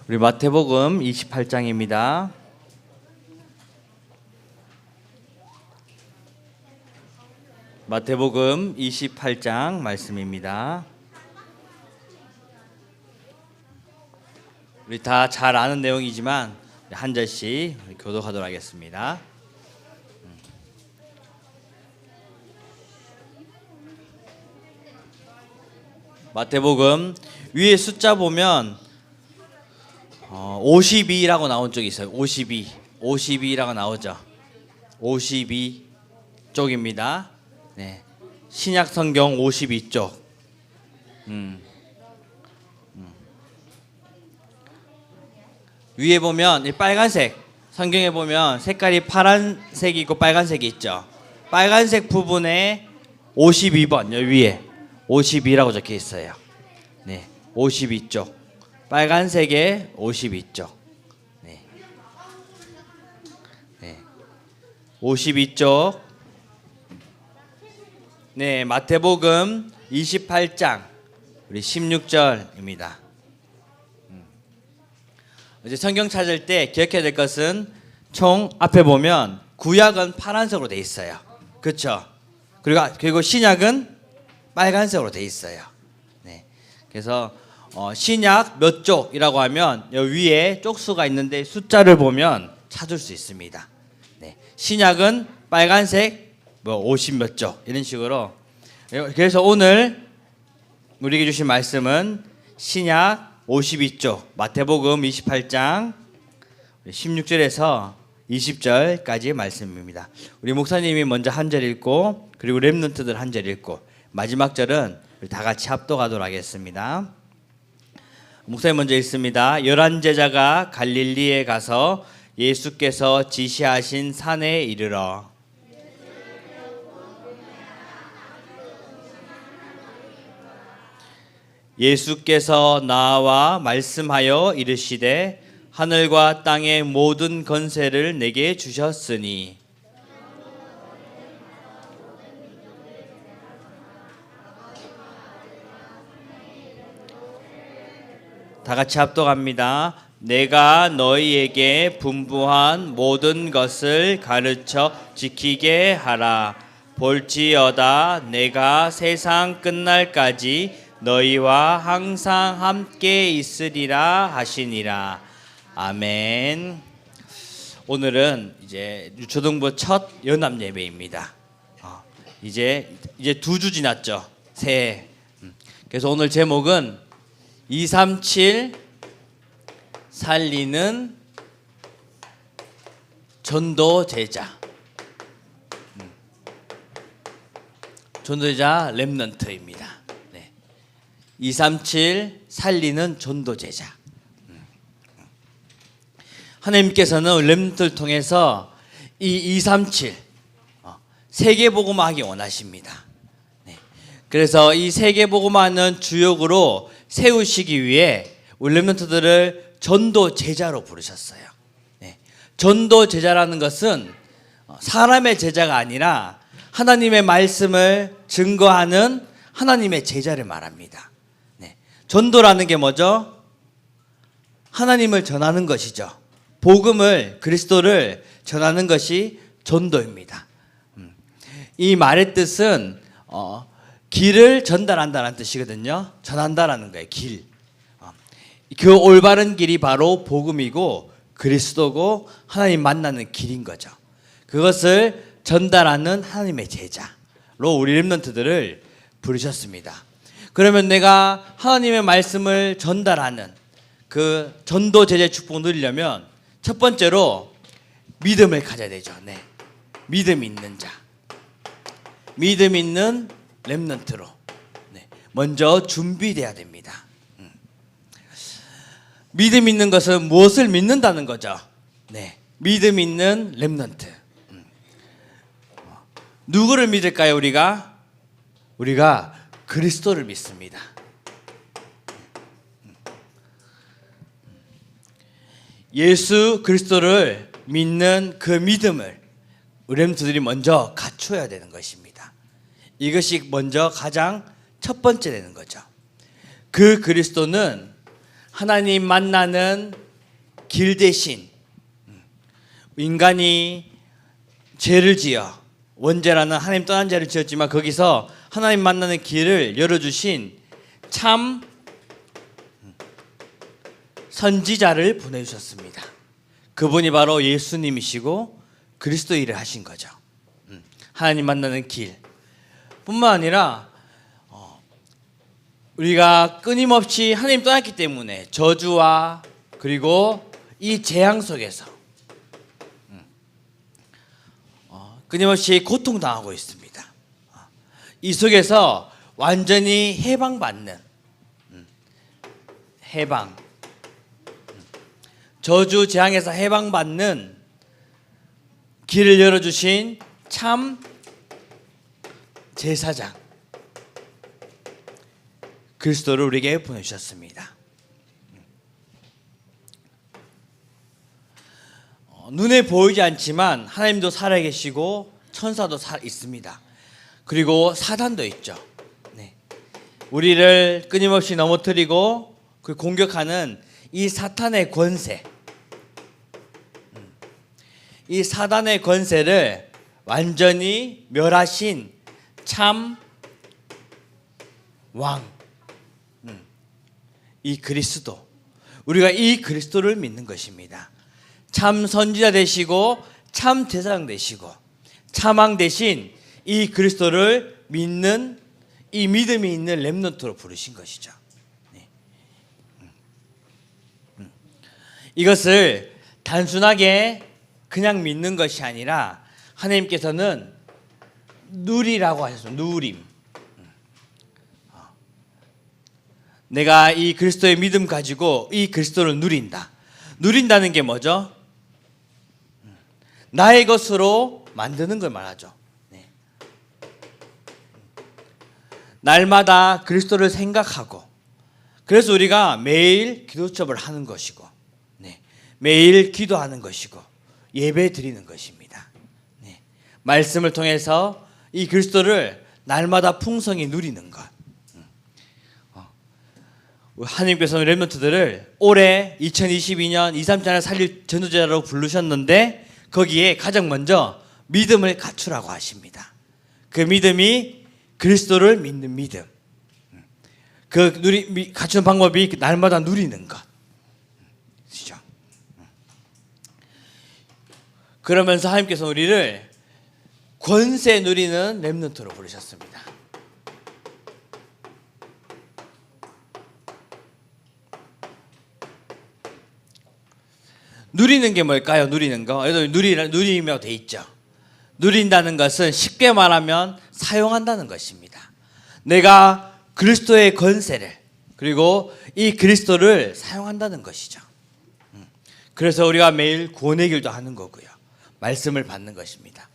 우리 마태복음 28장입니다. 마태복음 28장 말씀입니다. 우리 다 잘 아는 내용이지만 한 절씩 교독하도록 하겠습니다. 마태복음 위에 숫자 보면 52라고 나온 쪽이 있어요. 52라고 나오죠. 52쪽입니다. 네. 신약 성경 52쪽. 위에 보면 이 빨간색 성경에 보면 색깔이 파란색이 있고 빨간색이 있죠. 빨간색 부분에 52번 여기 위에 52라고 적혀 있어요. 네. 52쪽. 빨간색에 52쪽. 네. 네. 52쪽. 네, 마태복음 28장 우리 16절입니다. 이제 성경 찾을 때 기억해야 될 것은 총 앞에 보면 구약은 파란색으로 돼 있어요. 그렇죠? 그리고 신약은 빨간색으로 돼 있어요. 네. 그래서 신약 몇 쪽이라고 하면 여기 위에 쪽수가 있는데 숫자를 보면 찾을 수 있습니다. 네. 신약은 빨간색 50 몇 쪽 이런 식으로. 그래서 오늘 우리에게 주신 말씀은 신약 52쪽 마태복음 28장 16절에서 20절까지의 말씀입니다. 우리 목사님이 먼저 한 절 읽고 그리고 랩런트들 한 절 읽고 마지막 절은 다 같이 합독하도록 하겠습니다. 목사님 먼저 읽습니다. 11 제자가 갈릴리에 가서 예수께서 지시하신 산에 이르러 예수께서 나와 말씀하여 이르시되 하늘과 땅의 모든 권세를 내게 주셨으니 다 같이 합독합니다. 내가 너희에게 분부한 모든 것을 가르쳐 지키게 하라. 볼지어다 내가 세상 끝날까지 너희와 항상 함께 있으리라 하시니라. 아멘. 오늘은 이제 유초등부 첫 연합 예배입니다. 이제 2주 지났죠. 새해. 그래서 오늘 제목은 237 살리는 전도 제자. 전도 제자 렘넌트입니다. 네. 237 살리는 전도 제자. 하나님께서는 렘넌트를 통해서 이 237 세계 복음화하기 원하십니다. 네. 그래서 이 세계 복음화는 주역으로 세우시기 위해 우리 렘넌트들을 전도 제자로 부르셨어요. 네. 전도 제자라는 것은 사람의 제자가 아니라 하나님의 말씀을 증거하는 하나님의 제자를 말합니다. 네. 전도라는 게 뭐죠? 하나님을 전하는 것이죠. 복음을, 그리스도를 전하는 것이 전도입니다. 이 말의 뜻은 길을 전달한다는 뜻이거든요. 전한다라는 거예요. 길. 그 올바른 길이 바로 복음이고 그리스도고 하나님 만나는 길인 거죠. 그것을 전달하는 하나님의 제자로 우리 렘넌트들을 부르셨습니다. 그러면 내가 하나님의 말씀을 전달하는 그 전도 제자의 축복을 누리려면 첫 번째로 믿음을 가져야 되죠. 네. 믿음 있는 자. 믿음 있는 렘넌트로 먼저 준비돼야 됩니다. 믿음 있는 것은 무엇을 믿는다는 거죠? 네, 믿음 있는 렘넌트. 누구를 믿을까요? 우리가 그리스도를 믿습니다. 예수 그리스도를 믿는 그 믿음을 렘넌트들이 먼저 갖춰야 되는 것입니다. 이것이 먼저 가장 첫 번째 되는 거죠. 그 그리스도는 하나님 만나는 길 대신 인간이 죄를 지어 원죄라는 하나님 떠난 죄를 지었지만 거기서 하나님 만나는 길을 열어주신 참 선지자를 보내주셨습니다. 그분이 바로 예수님이시고 그리스도 일을 하신 거죠. 하나님 만나는 길 뿐만 아니라 우리가 끊임없이 하나님 떠났기 때문에 저주와 그리고 이 재앙 속에서 끊임없이 고통당하고 있습니다. 이 속에서 완전히 해방받는 해방 저주 재앙에서 해방받는 길을 열어주신 참 제사장 그리스도를 우리에게 보내주셨습니다. 눈에 보이지 않지만 하나님도 살아계시고 천사도 있습니다. 그리고 사단도 있죠. 네. 우리를 끊임없이 넘어뜨리고 공격하는 이 사탄의 권세, 이 사단의 권세를 완전히 멸하신 참 왕, 이 그리스도, 우리가 이 그리스도를 믿는 것입니다. 참 선지자 되시고 참 제사장 되시고 참 왕 되신 이 그리스도를 믿는 이 믿음이 있는 렘넌트로 부르신 것이죠. 네. 이것을 단순하게 그냥 믿는 것이 아니라 하나님께서는 누리라고 하셨습니다. 누림. 내가 이 그리스도의 믿음 가지고 이 그리스도를 누린다. 누린다는 게 뭐죠? 나의 것으로 만드는 걸 말하죠. 네. 날마다 그리스도를 생각하고 그래서 우리가 매일 기도첩을 하는 것이고 네. 매일 기도하는 것이고 예배 드리는 것입니다. 네. 말씀을 통해서 이 그리스도를 날마다 풍성히 누리는 것. 하나님께서는 렘넌트들을 올해 2022년 2, 3차를 살릴 전도자라고 부르셨는데 거기에 가장 먼저 믿음을 갖추라고 하십니다. 그 믿음이 그리스도를 믿는 믿음. 그 갖추는 방법이 날마다 누리는 것. 그렇죠? 그러면서 하나님께서 우리를 권세 누리는 렘넌트로 부르셨습니다. 누리는 게 뭘까요? 누리는 거. 여기 누리며 돼 있죠. 누린다는 것은 쉽게 말하면 사용한다는 것입니다. 내가 그리스도의 권세를 그리고 이 그리스도를 사용한다는 것이죠. 그래서 우리가 매일 구원의 길도 하는 거고요. 말씀을 받는 것입니다.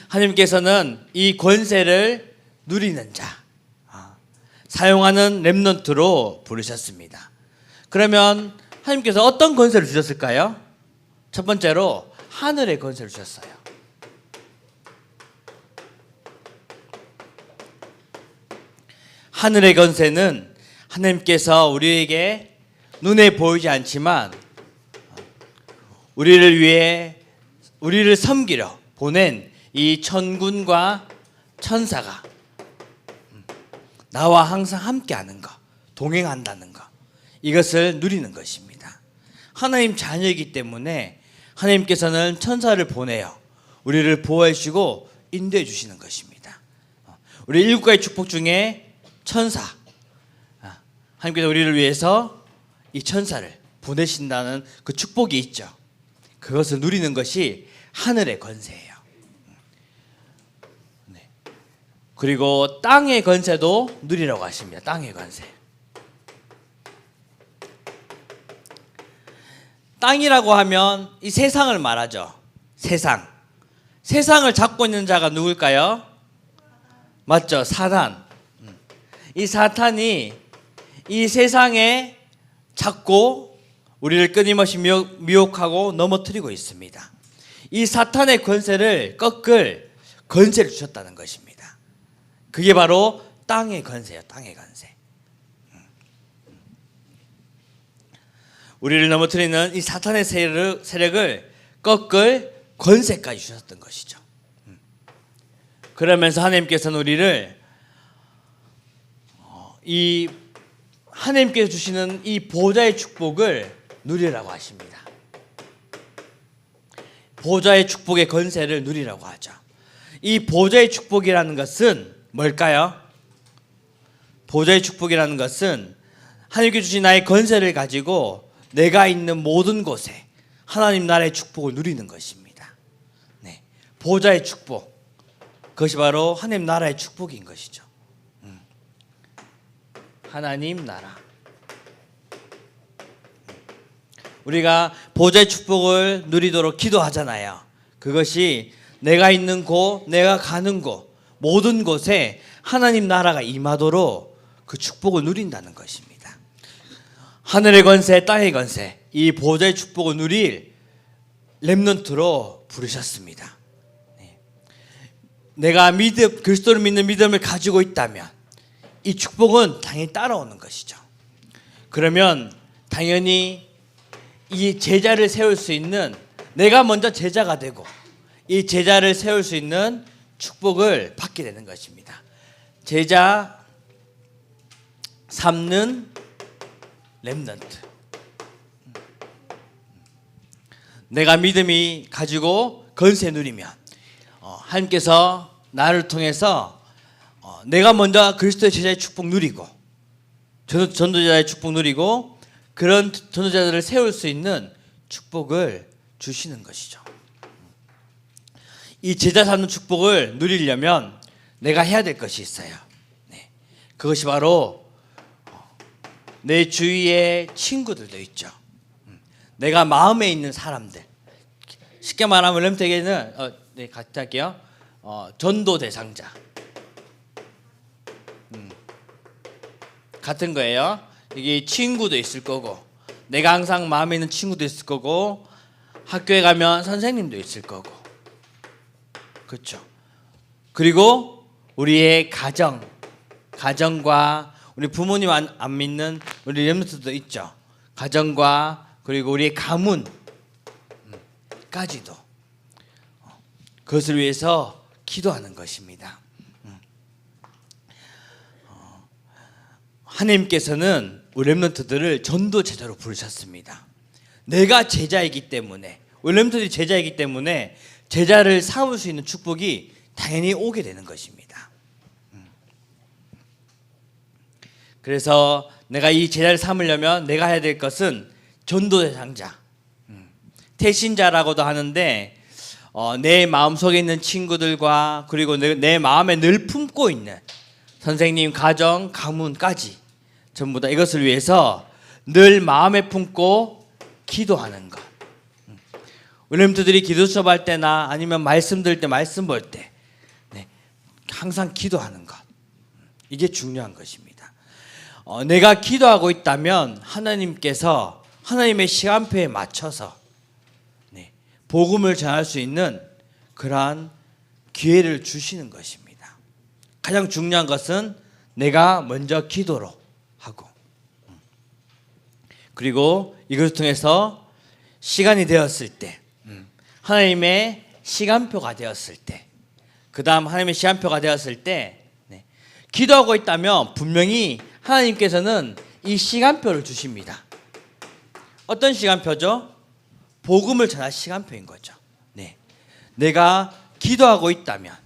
하나님께서는 이 권세를 누리는 자, 사용하는 렘넌트로 부르셨습니다. 그러면 하나님께서 어떤 권세를 주셨을까요? 첫 번째로 하늘의 권세를 주셨어요. 하늘의 권세는 하나님께서 우리에게 눈에 보이지 않지만 우리를 위해 우리를 섬기려 보낸 이 천군과 천사가 나와 항상 함께하는 것, 동행한다는 것, 이것을 누리는 것입니다. 하나님 자녀이기 때문에 하나님께서는 천사를 보내어 우리를 보호해 주시고 인도해 주시는 것입니다. 우리 7가지 축복 중에 천사, 하나님께서 우리를 위해서 이 천사를 보내신다는 그 축복이 있죠. 그것을 누리는 것이 하늘의 권세예요. 네. 그리고 땅의 권세도 누리라고 하십니다. 땅의 권세. 땅이라고 하면 이 세상을 말하죠. 세상. 세상을 잡고 있는 자가 누굴까요? 맞죠? 사탄. 이 사탄이 이 세상에 잡고 우리를 끊임없이 미혹하고 넘어뜨리고 있습니다. 이 사탄의 권세를 꺾을 권세를 주셨다는 것입니다. 그게 바로 땅의 권세예요. 땅의 권세. 우리를 넘어뜨리는 이 사탄의 세력을 꺾을 권세까지 주셨던 것이죠. 그러면서 하나님께서는 우리를 이 하나님께서 주시는 이 보좌의 축복을 누리라고 하십니다. 보좌의 축복의 권세를 누리라고 하죠. 이 보좌의 축복이라는 것은 뭘까요? 보좌의 축복이라는 것은 하나님께 주신 나의 권세를 가지고 내가 있는 모든 곳에 하나님 나라의 축복을 누리는 것입니다. 네, 보좌의 축복, 그것이 바로 하나님 나라의 축복인 것이죠. 하나님 나라. 우리가 보좌의 축복을 누리도록 기도하잖아요. 그것이 내가 있는 곳, 내가 가는 곳, 모든 곳에 하나님 나라가 임하도록 그 축복을 누린다는 것입니다. 하늘의 권세, 땅의 권세, 이 보좌의 축복을 누릴 렘넌트로 부르셨습니다. 내가 그리스도를 믿는 믿음을 가지고 있다면 이 축복은 당연히 따라오는 것이죠. 그러면 당연히 이 제자를 세울 수 있는, 내가 먼저 제자가 되고 이 제자를 세울 수 있는 축복을 받게 되는 것입니다. 제자 삼는 렘넌트. 내가 믿음이 가지고 권세 누리면 하나님께서 나를 통해서 내가 먼저 그리스도의 제자의 축복 누리고 전도자의 축복 누리고 그런 전도자들을 세울 수 있는 축복을 주시는 것이죠. 이 제자 삼는 축복을 누리려면 내가 해야 될 것이 있어요. 네. 그것이 바로 내 주위에 친구들도 있죠. 내가 마음에 있는 사람들. 쉽게 말하면 렘텍에는 네, 같이 할게요. 전도 대상자. 같은 거예요. 이게 친구도 있을 거고, 내가 항상 마음에 있는 친구도 있을 거고, 학교에 가면 선생님도 있을 거고, 그렇죠. 그리고 우리의 가정과 우리 부모님 안 믿는 우리 렘넌트도 있죠. 가정과 그리고 우리의 가문까지도 그것을 위해서 기도하는 것입니다. 하나님께서는 우리 렘넌트들을 전도 제자로 부르셨습니다. 내가 제자이기 때문에, 우리 렘넌트들이 제자이기 때문에 제자를 삼을 수 있는 축복이 당연히 오게 되는 것입니다. 그래서 내가 이 제자를 삼으려면 내가 해야 될 것은 전도 대상자, 태신자라고도 하는데 내 마음속에 있는 친구들과 그리고 내 마음에 늘 품고 있는 선생님, 가정, 가문까지 전부 다 이것을 위해서 늘 마음에 품고 기도하는 것. 우리 렘넌트들이 기도 수업할 때나 아니면 말씀 들을 때, 말씀 볼 때 항상 기도하는 것. 이게 중요한 것입니다. 내가 기도하고 있다면 하나님께서 하나님의 시간표에 맞춰서 복음을 전할 수 있는 그러한 기회를 주시는 것입니다. 가장 중요한 것은 내가 먼저 기도로 하고, 그리고 이것을 통해서 시간이 되었을 때, 하나님의 시간표가 되었을 때, 그 다음 하나님의 시간표가 되었을 때 기도하고 있다면 분명히 하나님께서는 이 시간표를 주십니다. 어떤 시간표죠? 복음을 전할 시간표인 거죠. 네. 내가 기도하고 있다면,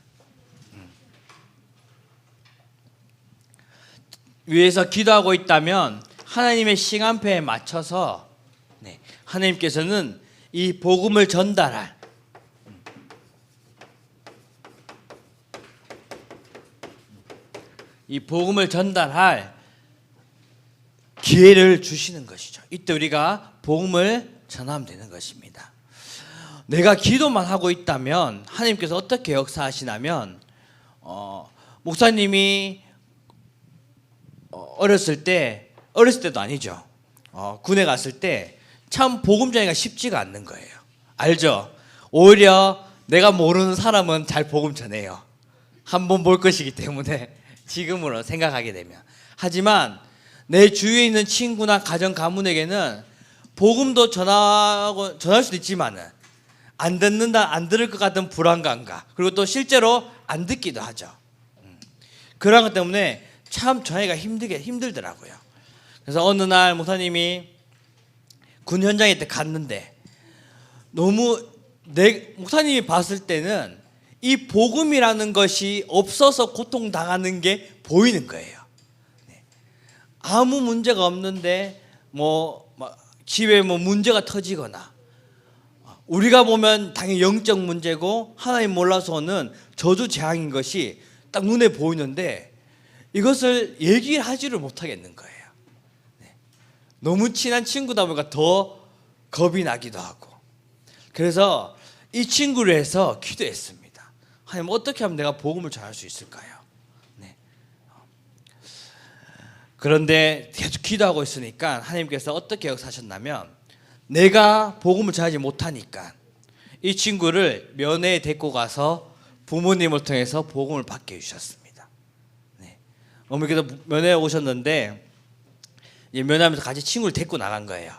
위에서 기도하고 있다면 하나님의 시간표에 맞춰서 하나님께서는 이 복음을 전달할 기회를 주시는 것이죠. 이때 우리가 복음을 전하면 되는 것입니다. 내가 기도만 하고 있다면 하나님께서 어떻게 역사하시냐면 목사님이 어렸을 때도 아니죠. 군에 갔을 때 참 복음 전하기가 쉽지가 않는 거예요. 알죠? 오히려 내가 모르는 사람은 잘 복음 전해요. 한번 볼 것이기 때문에 지금으로 생각하게 되면. 하지만 내 주위에 있는 친구나 가정 가문에게는 복음도 전할 수도 있지만은 안 듣는다, 안 들을 것 같은 불안감과 그리고 또 실제로 안 듣기도 하죠. 그런 것 때문에 참 전하기가 힘들더라고요. 그래서 어느 날 목사님이 군 현장에 갔는데 너무 목사님이 봤을 때는 이 복음이라는 것이 없어서 고통당하는 게 보이는 거예요. 아무 문제가 없는데 집에 문제가 터지거나 우리가 보면 당연히 영적 문제고 하나님 몰라서 오는 저주 재앙인 것이 딱 눈에 보이는데 이것을 얘기하지를 못하겠는 거예요. 너무 친한 친구다 보니까 더 겁이 나기도 하고 그래서 이 친구를 해서 기도했습니다. 하나님 어떻게 하면 내가 복음을 전할 수 있을까요? 그런데 계속 기도하고 있으니까 하나님께서 어떻게 역사하셨냐면 내가 복음을 전하지 못하니까 이 친구를 면회에 데리고 가서 부모님을 통해서 복음을 받게 해주셨습니다. 어머니께서 면회에 오셨는데 면회하면서 같이 친구를 데리고 나간 거예요.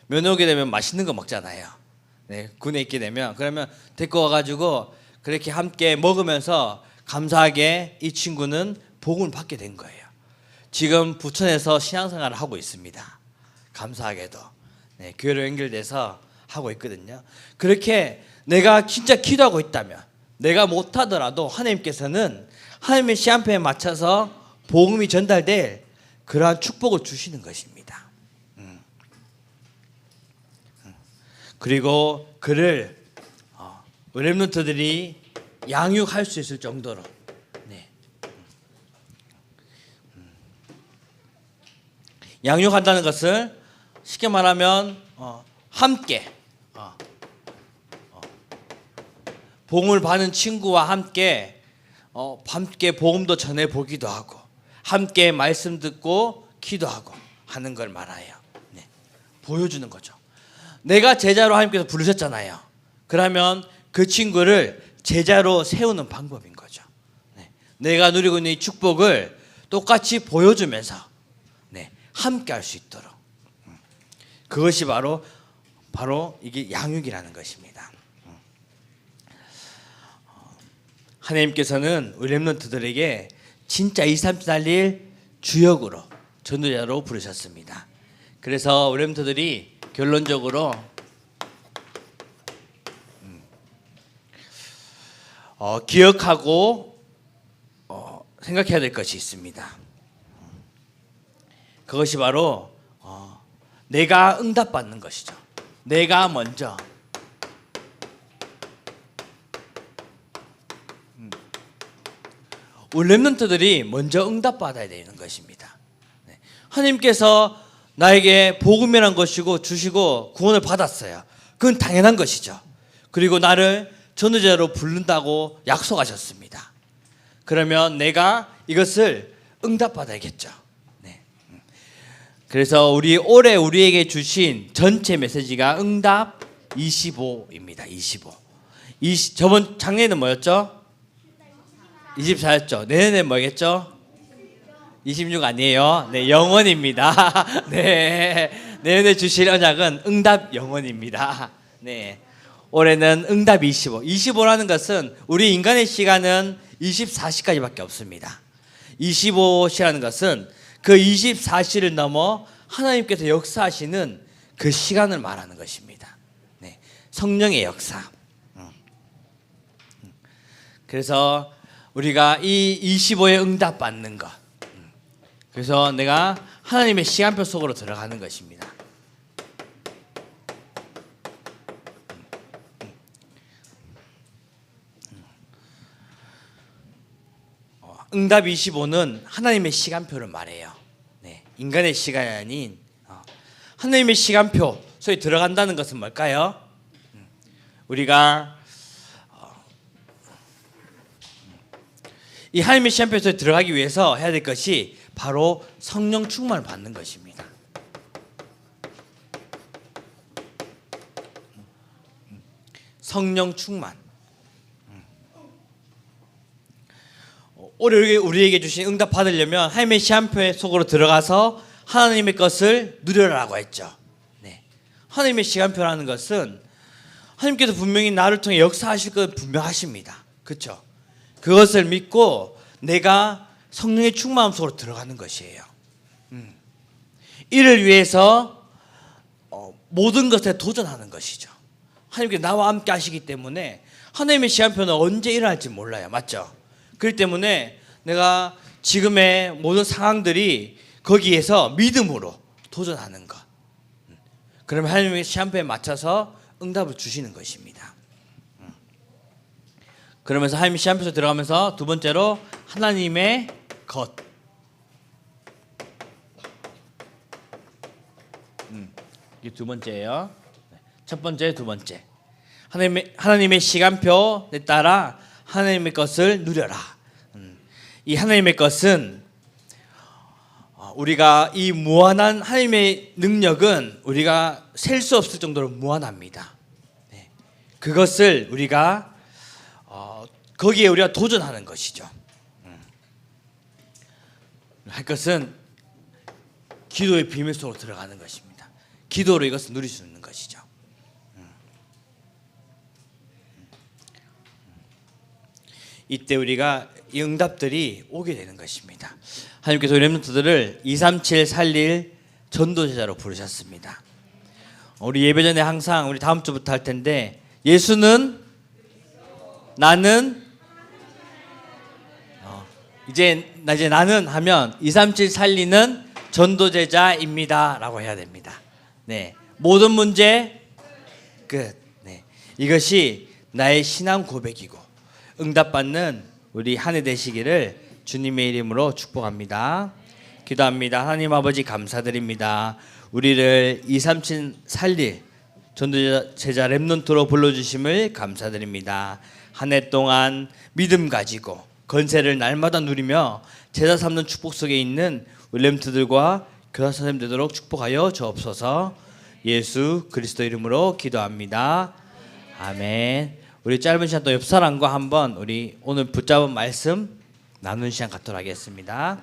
면회 오게 되면 맛있는 거 먹잖아요. 군에 있게 되면 그러면 데리고 와가지고 그렇게 함께 먹으면서 감사하게 이 친구는 복음을 받게 된 거예요. 지금 부천에서 신앙생활을 하고 있습니다. 감사하게도 교회로 연결돼서 하고 있거든요. 그렇게 내가 진짜 기도하고 있다면 내가 못하더라도 하나님께서는 하나님의 시간표에 맞춰서 복음이 전달될 그러한 축복을 주시는 것입니다. 그리고 그를 렘넌트들이 양육할 수 있을 정도로 양육한다는 것을 쉽게 말하면 함께 복음을 받은 친구와 함께 복음도 전해보기도 하고 함께 말씀 듣고 기도하고 하는 걸 말해요. 보여주는 거죠. 내가 제자로 하나님께서 부르셨잖아요. 그러면 그 친구를 제자로 세우는 방법인 거죠. 내가 누리고 있는 이 축복을 똑같이 보여주면서 함께 할 수 있도록 그것이 바로 이게 양육이라는 것입니다. 하나님께서는 우리 렘넌트들에게 진짜 23주 달릴 주역으로 전도자로 부르셨습니다. 그래서 우리 렘넌트들이 결론적으로 기억하고 생각해야 될 것이 있습니다. 그것이 바로 내가 응답받는 것이죠. 내가 먼저 우리 렘넌트들이 먼저 응답받아야 되는 것입니다. 하나님께서 나에게 복음이란 것이고 주시고 구원을 받았어요. 그건 당연한 것이죠. 그리고 나를 전도자로 부른다고 약속하셨습니다. 그러면 내가 이것을 응답받아야겠죠. 그래서 올해 우리에게 주신 전체 메시지가 응답 25입니다. 25. 저번 작년에는 뭐였죠? 24였죠. 내년에 뭐겠죠? 26 아니에요. 영원입니다. 내년에 주실 언약은 응답 영원입니다. 올해는 응답 25. 25라는 것은 우리 인간의 시간은 24시까지밖에 없습니다. 25시라는 것은 그 24시를 넘어 하나님께서 역사하시는 그 시간을 말하는 것입니다. 성령의 역사. 그래서 우리가 이 25에 응답받는 것. 그래서 내가 하나님의 시간표 속으로 들어가는 것입니다. 응답 25는 하나님의 시간표를 말해요. 인간의 시간이 아닌 하나님의 시간표 속에 들어간다는 것은 뭘까요? 우리가 이 하나님의 시간표 속에 들어가기 위해서 해야 될 것이 바로 성령 충만을 받는 것입니다. 성령 충만. 올해 우리에게 주신 응답 받으려면 하나님의 시한표 속으로 들어가서 하나님의 것을 누려라고 했죠. 하나님의 시간표라는 것은 하나님께서 분명히 나를 통해 역사하실 것 분명하십니다. 그렇죠? 그것을 믿고 내가 성령의 충만함 속으로 들어가는 것이에요. 이를 위해서 모든 것에 도전하는 것이죠. 하나님께서 나와 함께 하시기 때문에 하나님의 시간표는 언제 일어날지 몰라요. 맞죠? 그렇기 때문에 내가 지금의 모든 상황들이 거기에서 믿음으로 도전하는 것. 그러면 하나님의 시간표에 맞춰서 응답을 주시는 것입니다. 그러면서 하나님의 시간표에 들어가면서 두 번째로 하나님의 것. 이게 두 번째예요. 첫 번째, 두 번째. 하나님의 시간표에 따라 하나님의 것을 누려라. 이 하나님의 것은 우리가 이 무한한 하나님의 능력은 우리가 셀 수 없을 정도로 무한합니다. 그것을 우리가 거기에 우리가 도전하는 것이죠. 할 것은 기도의 비밀 속으로 들어가는 것입니다. 기도로 이것을 누릴 수 있는 것이죠. 이때 우리가 이 응답들이 오게 되는 것입니다. 하나님께서 우리 렘넌트들을 237 살릴 전도제자로 부르셨습니다. 우리 예배 전에 항상 우리 다음 주부터 할 텐데 예수는 나는 이제 나는 하면 237 살리는 전도제자입니다 라고 해야 됩니다. 네, 모든 문제 끝. 네, 이것이 나의 신앙 고백이고 응답받는 우리 한 해 되시기를 주님의 이름으로 축복합니다. 기도합니다. 하나님 아버지 감사드립니다. 우리를 237 살릴 전도제자 렘넌트로 불러주심을 감사드립니다. 한 해 동안 믿음 가지고 건세를 날마다 누리며 제자 삼는 축복 속에 있는 우리 렘넌트들과 교사 선생님 되도록 축복하여 주옵소서. 예수 그리스도 이름으로 기도합니다. 아멘. 우리 짧은 시간 또 옆 사람과 한번 우리 오늘 붙잡은 말씀 나누는 시간 갖도록 하겠습니다.